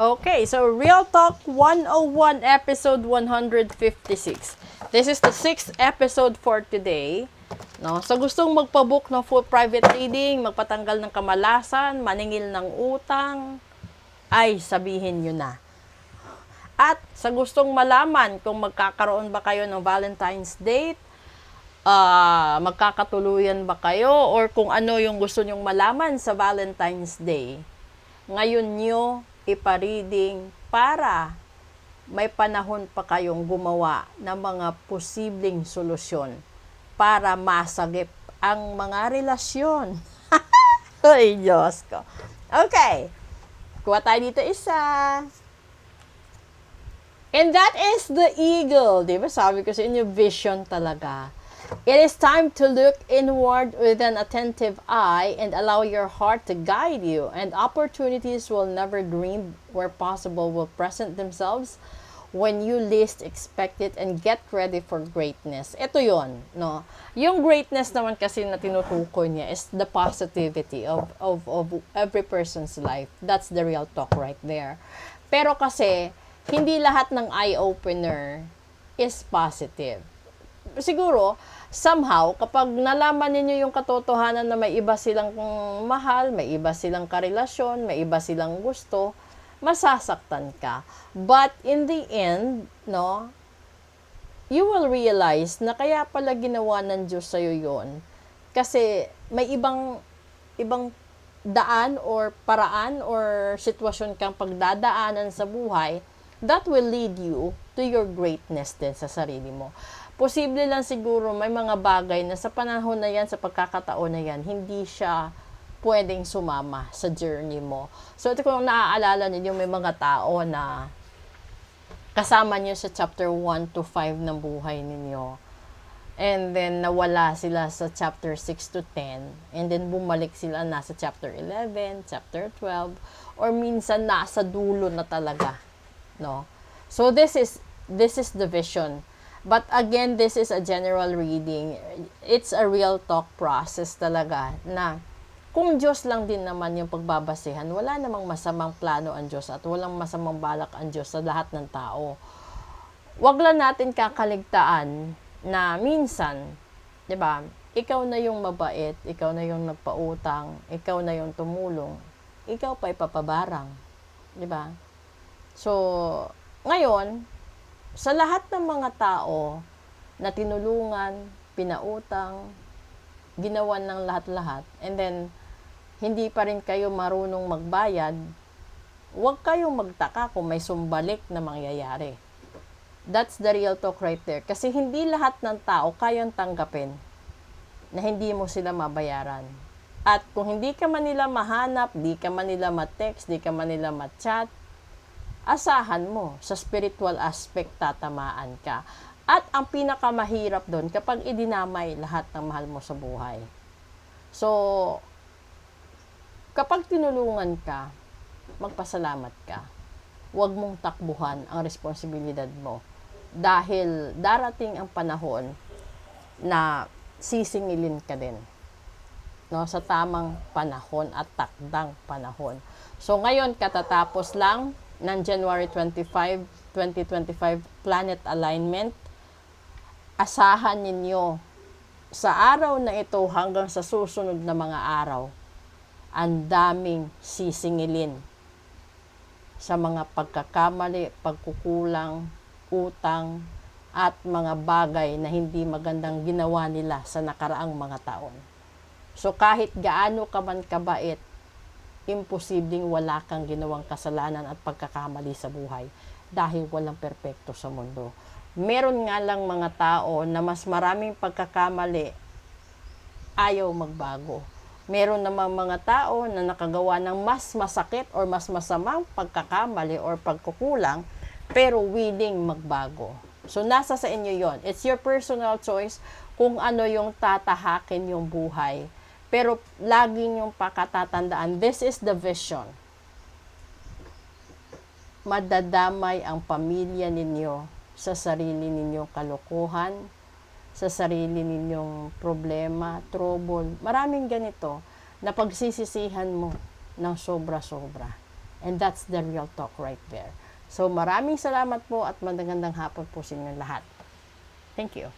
Okay, so Real Talk 101, episode 156. This is the 6th episode for today. No, sa gustong magpabook ng full private reading, magpatanggal ng kamalasan, maningil ng utang, ay sabihin nyo na. At sa gustong malaman kung magkakaroon ba kayo ng Valentine's date, magkakatuluyan ba kayo, or kung ano yung gusto nyong malaman sa Valentine's Day, ngayon nyo ipa-reading para may panahon pa kayong gumawa ng mga posibleng solusyon para masagip ang mga relasyon. Ay, Diyos ko. Okay. Kuha tayo dito isa. And that is the eagle. Diba? Sabi ko sa inyo, vision talaga. It is time to look inward with an attentive eye and allow your heart to guide you, and opportunities will never dream where possible will present themselves when you least expect it, and get ready for greatness. Ito yon, no? Yung greatness naman kasi na tinutukoy niya is the positivity of every person's life. That's the real talk right there. Pero kasi, hindi lahat ng eye-opener is positive. Siguro, somehow, kapag nalaman ninyo yung katotohanan na may iba silang mahal, may iba silang karelasyon, may iba silang gusto, masasaktan ka. But in the end, no, you will realize na kaya pala ginawa ng Diyos sa'yo yun. Kasi may ibang daan or paraan or sitwasyon kang pagdadaanan sa buhay that will lead you to your greatness din sa sarili mo. Posible lang siguro may mga bagay na sa panahon na yan, sa pagkakataon na yan, hindi siya pwedeng sumama sa journey mo. So, ito kung naaalala ninyo, may mga tao na kasama nyo sa chapter 1 to 5 ng buhay ninyo. And then, nawala sila sa chapter 6 to 10. And then, bumalik sila nasa chapter 11, chapter 12, or minsan nasa dulo na talaga. No? So, this is the vision. But again, this is a general reading. It's a real talk process talaga na kung Diyos lang din naman yung pagbabasehan, wala namang masamang plano ang Diyos at walang masamang balak ang Diyos sa lahat ng tao. Wag lang natin kakaligtaan na minsan, 'di ba? Ikaw na yung mabait, ikaw na yung nagpautang, ikaw na yung tumulong, ikaw pa ipapabarang, 'di ba? So, ngayon, sa lahat ng mga tao na tinulungan, pinautang, ginawan ng lahat-lahat, and then, hindi pa rin kayo marunong magbayad, huwag kayong magtaka kung may sumbalik na mangyayari. That's the real talk right there. Kasi hindi lahat ng tao kayang tanggapin na hindi mo sila mabayaran. At kung hindi ka man nila mahanap, di ka man nila ma-text, di ka man nila ma-chat, asahan mo, sa spiritual aspect tatamaan ka. At ang pinakamahirap doon, kapag idinamay lahat ng mahal mo sa buhay. So, kapag tinulungan ka, magpasalamat ka. Huwag mong takbuhan ang responsibilidad mo. Dahil darating ang panahon na sisingilin ka din. No, sa tamang panahon at takdang panahon. So, ngayon, katatapos lang ng January 25, 2025 planet alignment. Asahan ninyo sa araw na ito hanggang sa susunod na mga araw, ang daming sisingilin sa mga pagkakamali, pagkukulang, utang, at mga bagay na hindi magandang ginawa nila sa nakaraang mga taon. So kahit gaano ka man kabait, imposibleng wala kang ginawang kasalanan at pagkakamali sa buhay dahil walang perpekto sa mundo. Meron nga lang mga tao na mas maraming pagkakamali, ayaw magbago. Meron namang mga tao na nakagawa ng mas masakit or mas masamang pagkakamali or pagkukulang, pero willing magbago. So nasa sa inyo yon. It's your personal choice kung ano yung tatahakin yung buhay. Pero lagi niyong pakatatandaan, this is the vision. Madadamay ang pamilya ninyo sa sarili ninyong kalokohan, sa sarili ninyong problema, trouble. Maraming ganito na pagsisisihan mo ng sobra-sobra. And that's the real talk right there. So maraming salamat po at magandang hapon po sa inyong lahat. Thank you.